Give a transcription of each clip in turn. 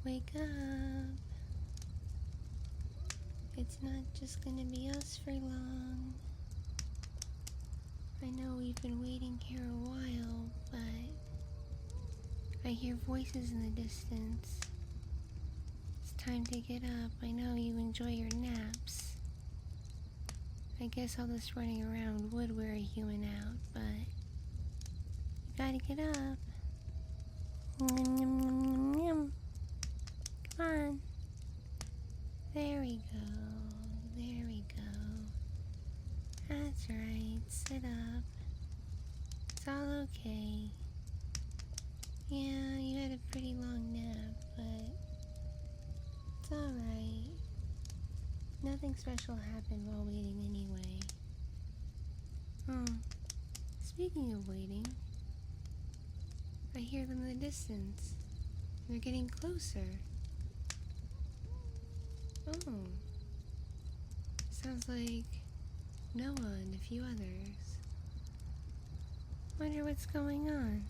Wake up. It's not just gonna be us for long. I know we've been waiting here a while, but I hear voices in the distance. It's time to get up. I know you enjoy your naps. I guess all this running around would wear a human out, but you gotta get up. Come on. There we go. There we go. That's right. Sit up. It's all okay. Yeah, you had a pretty long nap, but it's alright. Nothing special happened while waiting anyway. Speaking of waiting, I hear them in the distance. They're getting closer. Oh. Sounds like Noah and a few others. Wonder what's going on.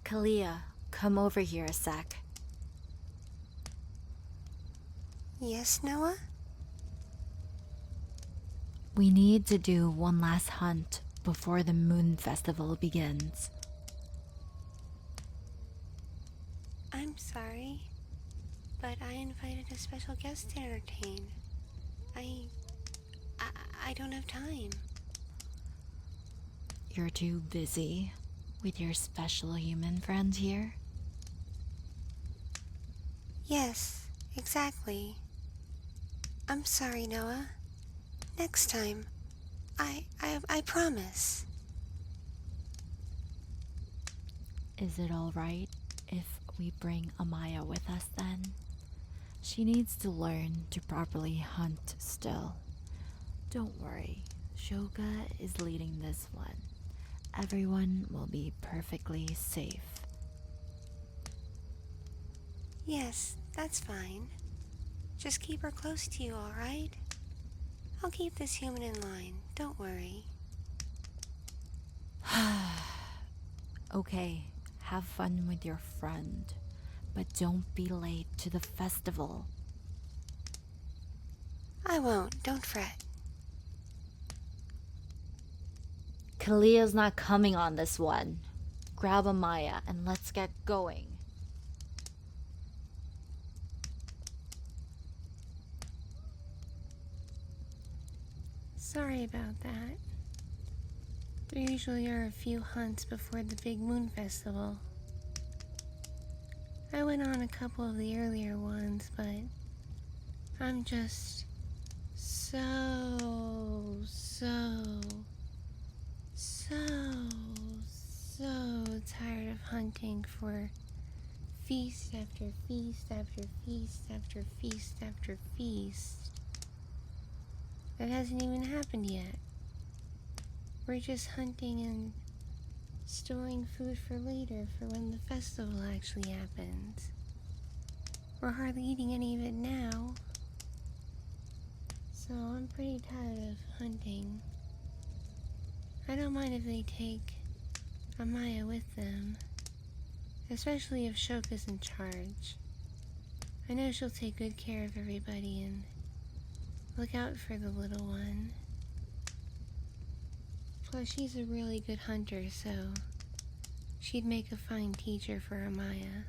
Kalia, come over here a sec. Yes, Noah? We need to do one last hunt before the moon festival begins. I'm sorry, but I invited a special guest to entertain. I don't have time. You're too busy with your special human friend here? Yes, exactly. I'm sorry, Noah. Next time. I promise. Is it alright if we bring Amaya with us then? She needs to learn to properly hunt still. Don't worry, Shoka is leading this one. Everyone will be perfectly safe. Yes, that's fine. Just keep her close to you, alright? I'll keep this human in line, don't worry. Okay, have fun with your friend, but don't be late to the festival. I won't, don't fret. Kalia's not coming on this one. Grab Amaya and let's get going. Sorry about that. There usually are a few hunts before the big moon festival. I went on a couple of the earlier ones, but I'm just so tired of hunting for feast after feast after feast after feast after feast. That hasn't even happened yet. We're just hunting and storing food for later, for when the festival actually happens. We're hardly eating any of it now. So I'm pretty tired of hunting. I don't mind if they take Amaya with them, especially if Shoka's in charge. I know she'll take good care of everybody and look out for the little one. Plus, she's a really good hunter, so she'd make a fine teacher for Amaya.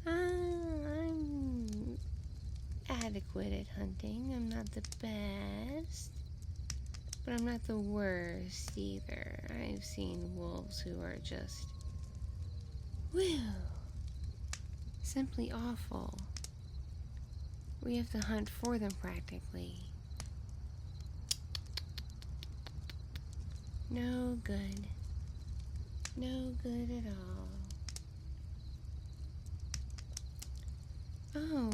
I'm adequate at hunting. I'm not the best, but I'm not the worst either. I've seen wolves who are just, whew, simply awful. We have to hunt for them practically. No good. No good at all. Oh,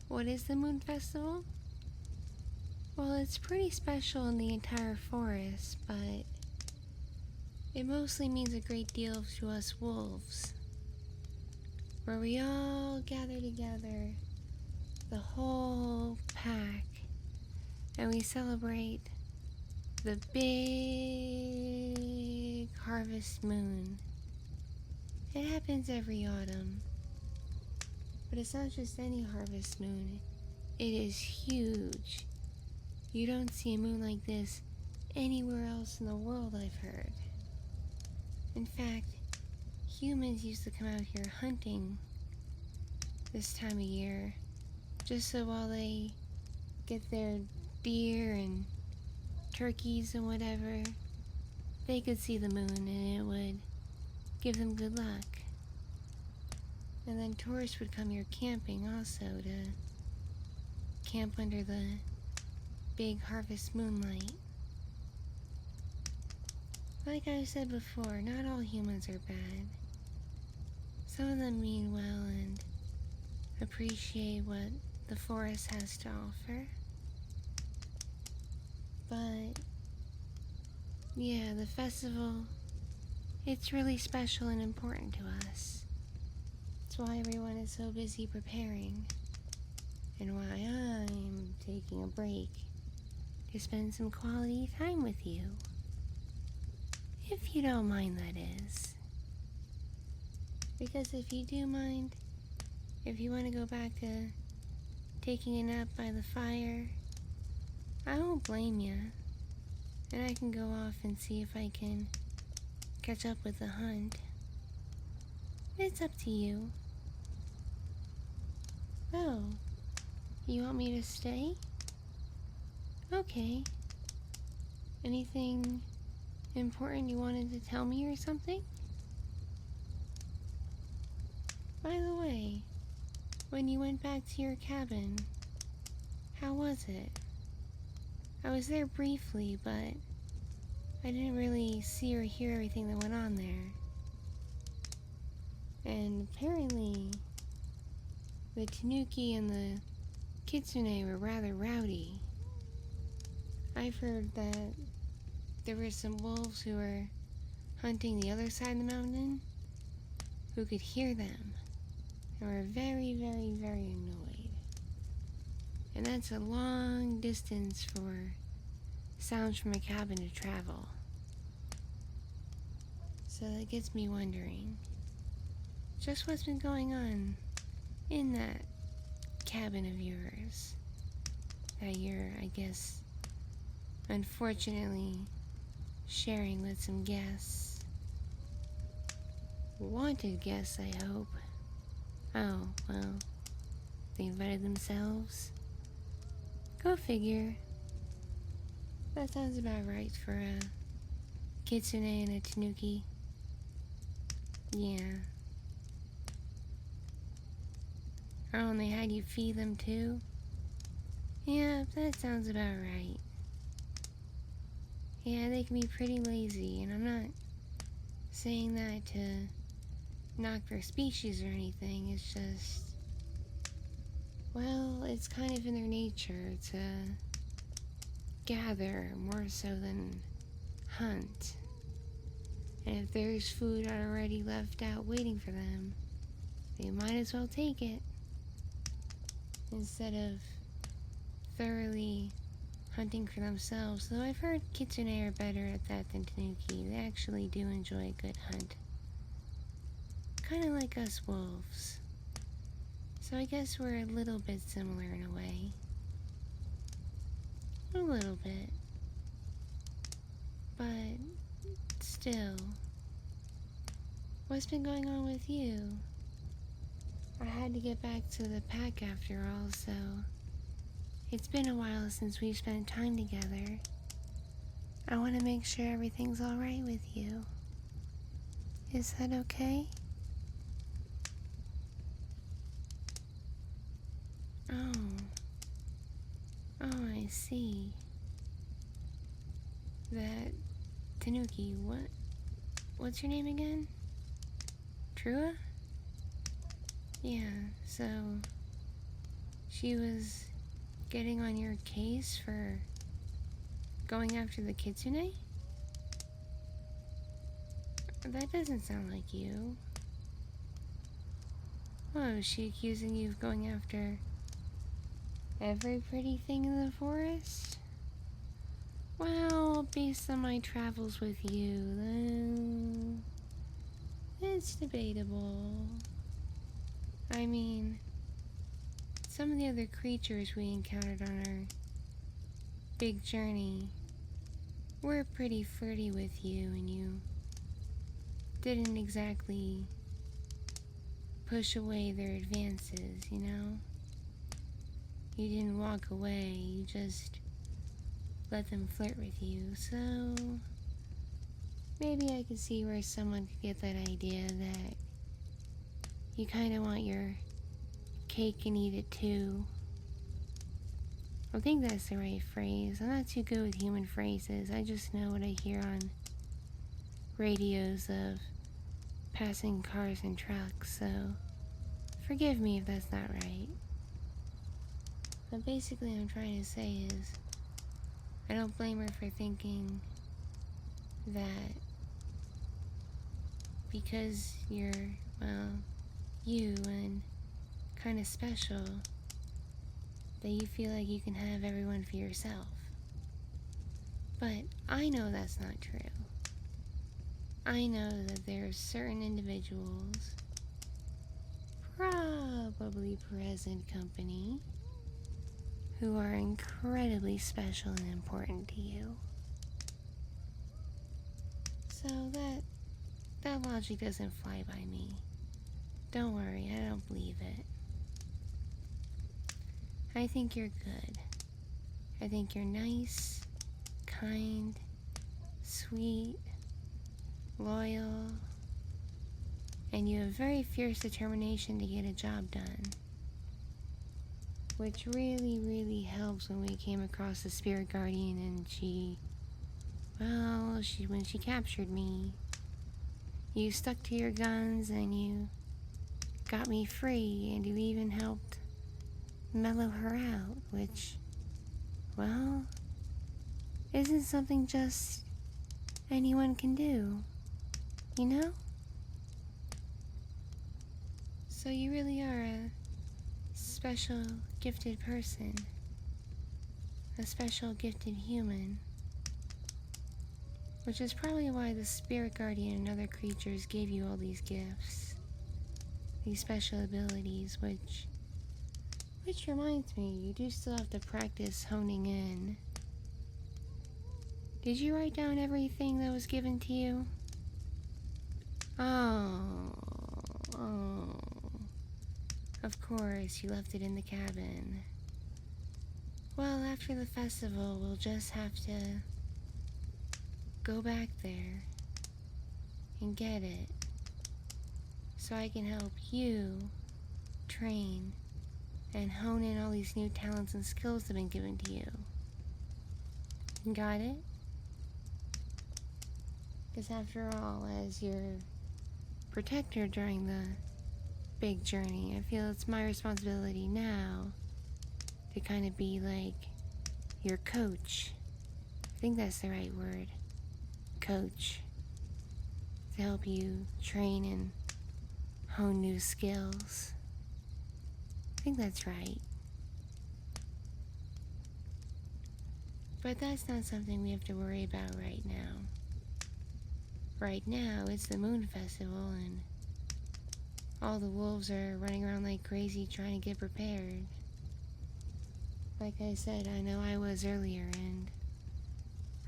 what is the Moon Festival? Well, it's pretty special in the entire forest, but it mostly means a great deal to us wolves, where we all gather together, the whole pack, and we celebrate the big harvest moon. It happens every autumn, but it's not just any harvest moon. It is huge. You don't see a moon like this anywhere else in the world, I've heard. In fact, humans used to come out here hunting this time of year, just so while they get their deer and turkeys and whatever, they could see the moon and it would give them good luck. And then tourists would come here camping also to camp under the big harvest moonlight. Like I said before, not all humans are bad. Some of them mean well and appreciate what the forest has to offer. But yeah, the festival, it's really special and important to us. It's why everyone is so busy preparing, and why I'm taking a break to spend some quality time with you. If you don't mind, that is. Because if you do mind, if you want to go back to taking a nap by the fire, I won't blame you. And I can go off and see if I can catch up with the hunt. It's up to you. Oh, you want me to stay? Okay. Anything important you wanted to tell me or something? By the way, when you went back to your cabin, how was it? I was there briefly, but I didn't really see or hear everything that went on there. And apparently, the Tanuki and the Kitsune were rather rowdy. I've heard that there were some wolves who were hunting the other side of the mountain who could hear them and were very, very, very annoyed. And that's a long distance for sounds from a cabin to travel. So that gets me wondering just what's been going on in that cabin of yours that you're, I guess, unfortunately sharing with some guests. Wanted guests, I hope. Oh, well, they invited themselves. Go figure. That sounds about right for a Kitsune and a Tanuki. Yeah. Oh, and they had you feed them too? Yeah, that sounds about right. Yeah, they can be pretty lazy, and I'm not saying that to knock their species or anything. It's just, well, it's kind of in their nature to gather more so than hunt. And if there's food already left out waiting for them, they might as well take it instead of thoroughly hunting for themselves. Though I've heard Kitsune are better at that than Tanuki. They actually do enjoy a good hunt. Kind of like us wolves. So I guess we're a little bit similar in a way. A little bit. But still, what's been going on with you? I had to get back to the pack after all, so it's been a while since we've spent time together. I want to make sure everything's alright with you. Is that okay? Oh. Oh, I see. That Tanuki, what's your name again? Trua? Yeah, so she was getting on your case for going after the Kitsune? That doesn't sound like you. Oh, is she accusing you of going after every pretty thing in the forest? Well, based on my travels with you, then it's debatable. I mean, some of the other creatures we encountered on our big journey were pretty flirty with you, and you didn't exactly push away their advances, you know? You didn't walk away, you just let them flirt with you, so maybe I could see where someone could get that idea that you kind of want your cake and eat it too. I think that's the right phrase. I'm not too good with human phrases. I just know what I hear on radios of passing cars and trucks, so forgive me if that's not right. But basically what I'm trying to say is I don't blame her for thinking that because you're, well, you and kind of special, that you feel like you can have everyone for yourself. But I know that's not true. I know that there are certain individuals, probably present company, who are incredibly special and important to you. So that logic doesn't fly by me. Don't worry, I don't believe it. I think you're good. I think you're nice, kind, sweet, loyal, and you have very fierce determination to get a job done. Which really, really helps when we came across the spirit guardian and when she captured me, you stuck to your guns and you got me free, and you even helped mellow her out, which, well, isn't something just anyone can do, you know? So you really are a special, gifted person. A special, gifted human. Which is probably why the spirit guardian and other creatures gave you all these gifts. These special abilities, which reminds me, you do still have to practice honing in. Did you write down everything that was given to you? Oh. Of course, you left it in the cabin. Well, after the festival, we'll just have to go back there and get it, so I can help you train and hone in all these new talents and skills that have been given to you. Got it? Because after all, as your protector during the big journey, I feel it's my responsibility now to kind of be like your coach. I think that's the right word. Coach. To help you train and hone new skills. I think that's right. But that's not something we have to worry about right now. Right now, it's the Moon Festival, and all the wolves are running around like crazy trying to get prepared. Like I said, I know I was earlier, and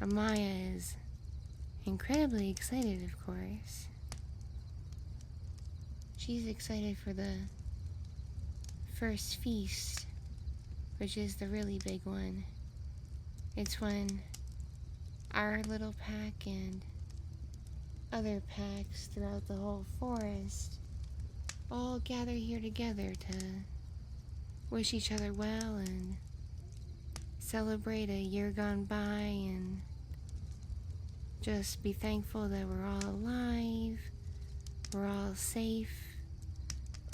Amaya is incredibly excited, of course. She's excited for the first feast, which is the really big one. It's when our little pack and other packs throughout the whole forest all gather here together to wish each other well and celebrate a year gone by and just be thankful that we're all alive, we're all safe,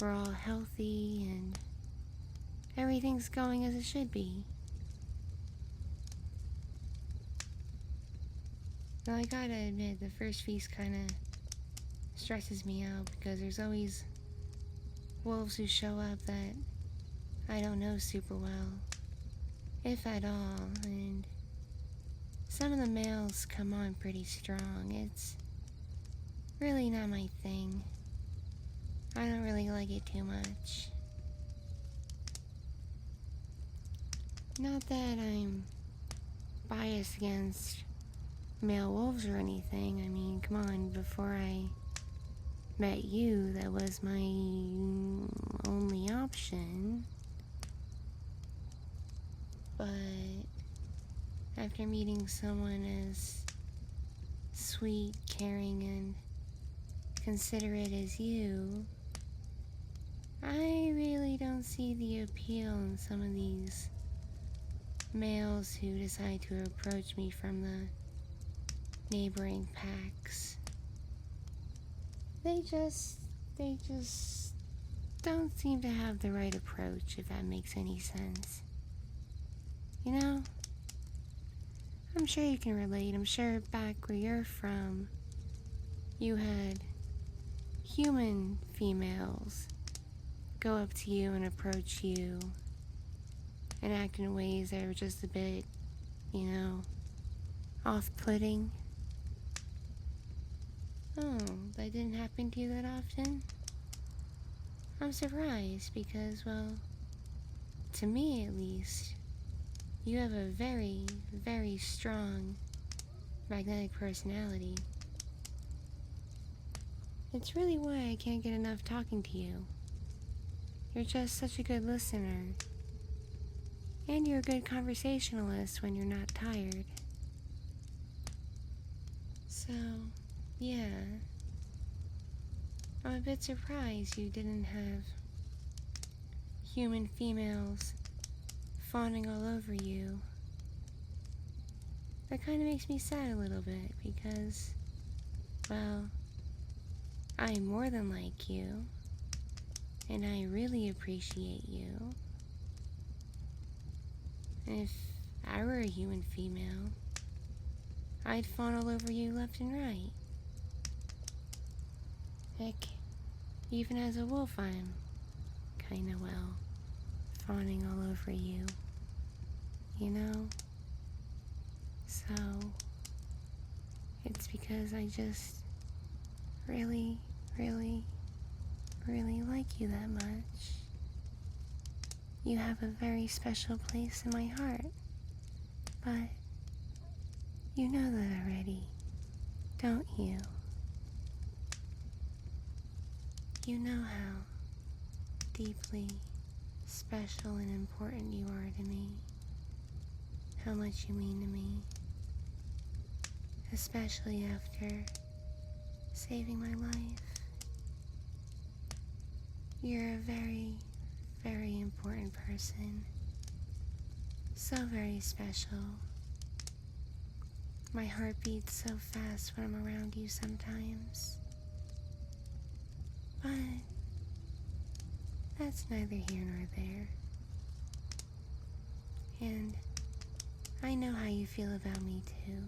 we're all healthy, and everything's going as it should be. Now, I gotta admit, the first feast kinda stresses me out because there's always wolves who show up that I don't know super well, if at all, and some of the males come on pretty strong. It's really not my thing. I don't really like it too much. Not that I'm biased against male wolves or anything. I mean, come on, before I met you, that was my only option. But after meeting someone as sweet, caring, and considerate as you, I really don't see the appeal in some of these males who decide to approach me from the neighboring packs. They just don't seem to have the right approach, if that makes any sense. You know? I'm sure you can relate. I'm sure back where you're from, you had human females go up to you and approach you and act in ways that were just a bit, off-putting. Oh, that didn't happen to you that often? I'm surprised because, well, to me at least, you have a very, very strong magnetic personality. It's really why I can't get enough talking to you. You're just such a good listener. And you're a good conversationalist when you're not tired. So, yeah. I'm a bit surprised you didn't have human females fawning all over you. That kind of makes me sad a little bit because, well, I'm more than like you, and I really appreciate you. If I were a human female, I'd fawn all over you left and right. Heck, even as a wolf, I'm kinda, well, fawning all over you, you know? So, it's because I just really, really, really like you that much. You have a very special place in my heart, but you know that already, don't you? You know how deeply special and important you are to me, how much you mean to me, especially after saving my life. You're a very, very important person. So very special. My heart beats so fast when I'm around you sometimes. But that's neither here nor there. And I know how you feel about me too.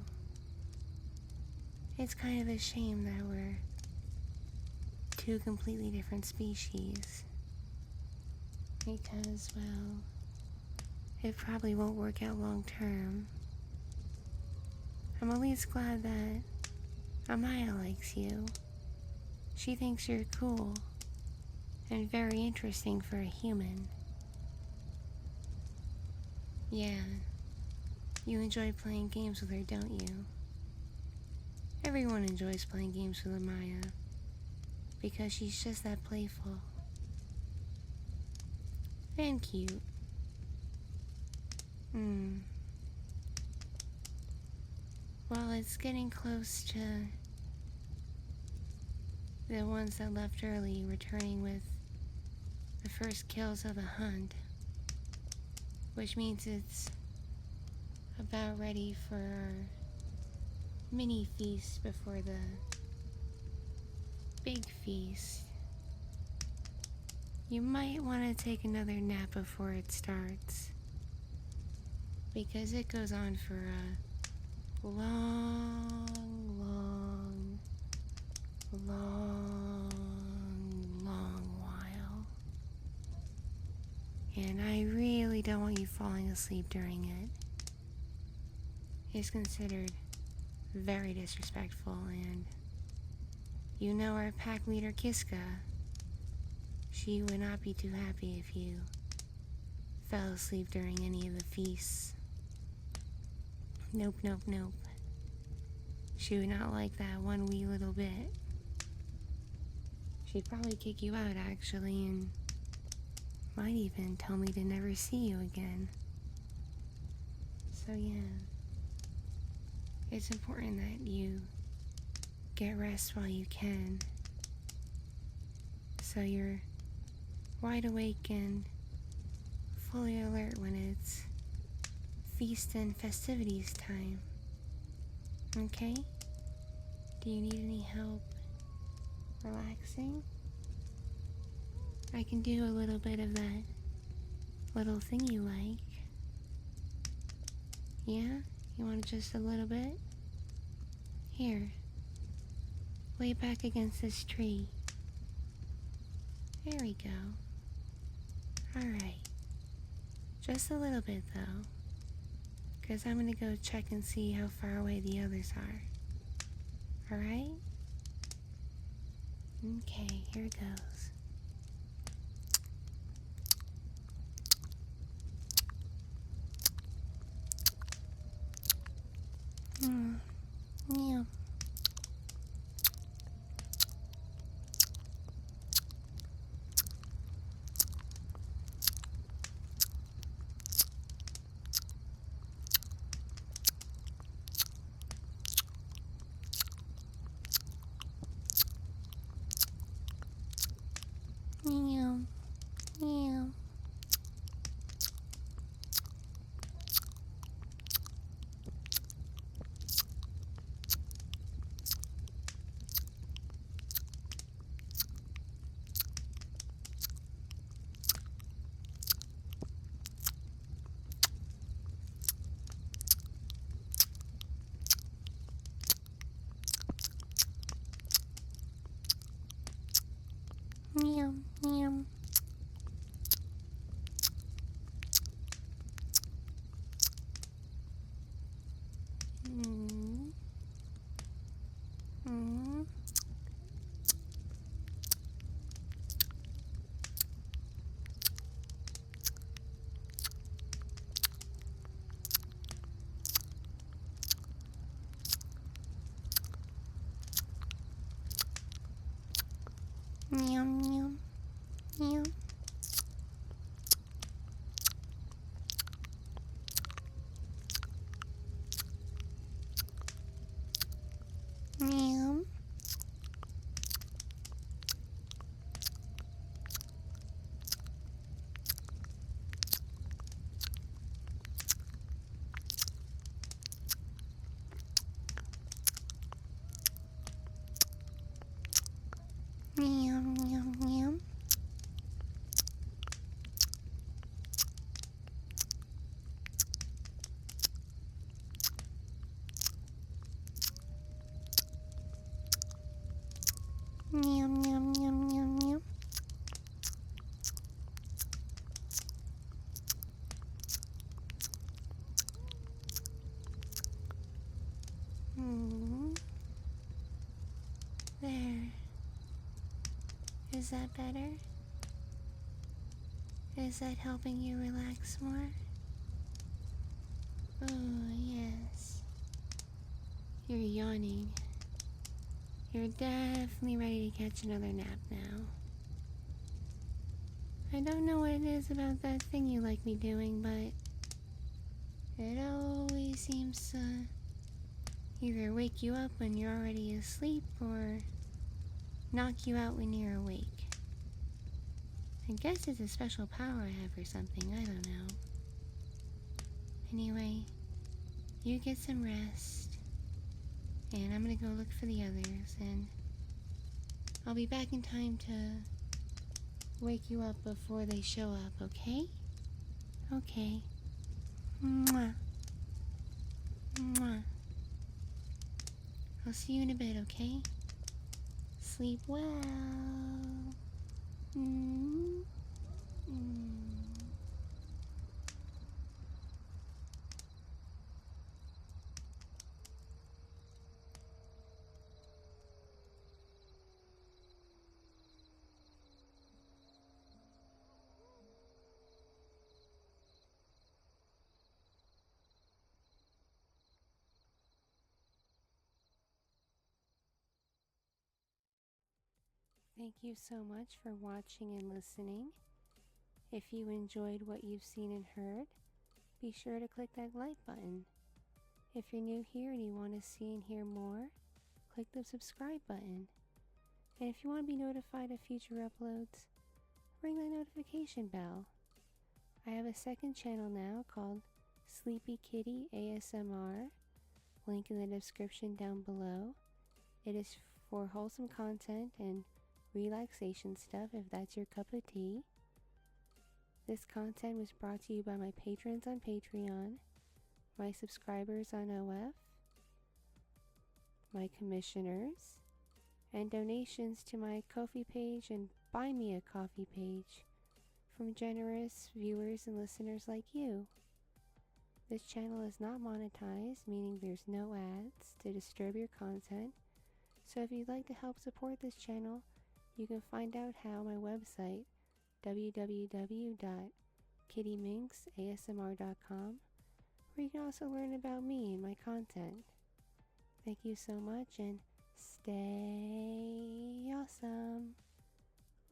It's kind of a shame that we're two completely different species. Because, well, it probably won't work out long term. I'm at least glad that Amaya likes you. She thinks you're cool and very interesting for a human. Yeah, you enjoy playing games with her, don't you? Everyone enjoys playing games with Amaya because she's just that playful and cute. Well, it's getting close to the ones that left early returning with the first kills of the hunt, which means it's about ready for our mini feast before the big feast. You might want to take another nap before it starts, because it goes on for a long while. And I really don't want you falling asleep during it. It's considered very disrespectful, and you know our pack leader Kiska. She would not be too happy if you fell asleep during any of the feasts. Nope. She would not like that one wee little bit. She'd probably kick you out, actually, and might even tell me to never see you again. So yeah, it's important that you get rest while you can, so you're wide awake and fully alert when it's feast and festivities time. Okay? Do you need any help relaxing? I can do a little bit of that little thing you like. Yeah? You want just a little bit? Here. Lay back against this tree. There we go. Alright. Just a little bit though, because I'm gonna go check and see how far away the others are. Alright? Okay, here it goes. Yeah. Is that better? Is that helping you relax more? Oh, yes. You're yawning. You're definitely ready to catch another nap now. I don't know what it is about that thing you like me doing, but it always seems to either wake you up when you're already asleep or knock you out when you're awake. I guess it's a special power I have or something, I don't know. Anyway, you get some rest, and I'm gonna go look for the others, and I'll be back in time to wake you up before they show up, okay? Okay. Mwah. Mwah. I'll see you in a bit, okay? Sleep well. Mm. Mm. Thank you so much for watching and listening. If you enjoyed what you've seen and heard, be sure to click that like button. If you're new here and you want to see and hear more, click the subscribe button. And if you want to be notified of future uploads, ring that notification bell. I have a second channel now called Sleepy Kitty ASMR, link in the description down below. It is for wholesome content and relaxation stuff if that's your cup of tea. This content was brought to you by my patrons on Patreon, my subscribers on OF, my commissioners, and donations to my Ko-fi page and Buy Me a Coffee page from generous viewers and listeners like you. This channel is not monetized, meaning there's no ads to disturb your content, so if you'd like to help support this channel, you can find out how on my website, www.kittyminxasmr.com, where you can also learn about me and my content. Thank you so much and stay awesome.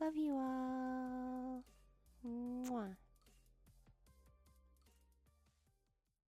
Love you all. Mwah.